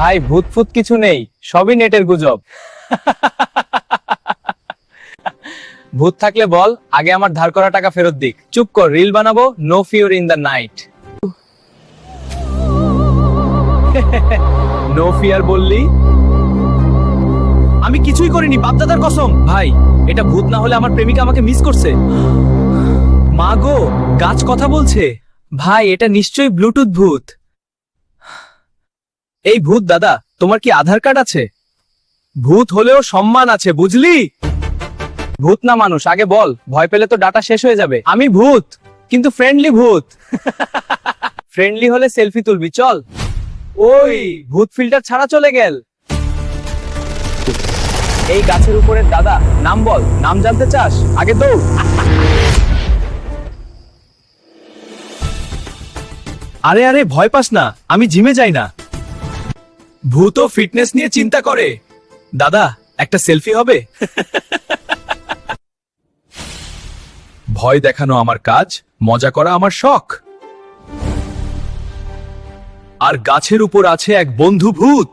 ভাই ভূত ফুত কিছু নেই, সবই নেটের গুজব। ভূত থাকলে বল, আগে আমার ধার করা টাকা ফেরত দিক। চুপ কর, রিল বানাবো। No fear in the night. No fear বললি? আমি কিছুই করিনি, বাপদাদার কসম। ভাই, এটা ভূত না হলে আমার প্রেমিকা আমাকে মিস করছে। মা গো, গাছ কথা বলছে। ভাই, এটা নিশ্চয়ই ব্লুটুথ ভূত। এই ভূত দাদা, তোমার কি আধার কার্ড আছে? ভূত হলেও সম্মান আছে, বুঝলি? ভূত না মানুষ, আগে বল। ভয় পেলে তো ডাটা শেষ হয়ে যাবে। আমি ভূত, কিন্তু ফ্রেন্ডলি ভূত। ফ্রেন্ডলি হলে সেলফি তুলবি, চল। ওই ভূত ফিল্টার ছাড়া চলে গেল। এই গাছের উপরে দাদা, নাম বল। নাম জানতে চাস? আগে দৌড়। আরে আরে, ভয় পাস না, আমি জিমে যাই না। ভূত ফিটনেস নিয়ে চিন্তা করে। দাদা, একটা সেলফি হবে? ভয় দেখানো আমার কাজ, মজা করা আমার শখ। আর গাছের উপর আছে এক বন্ধু ভূত।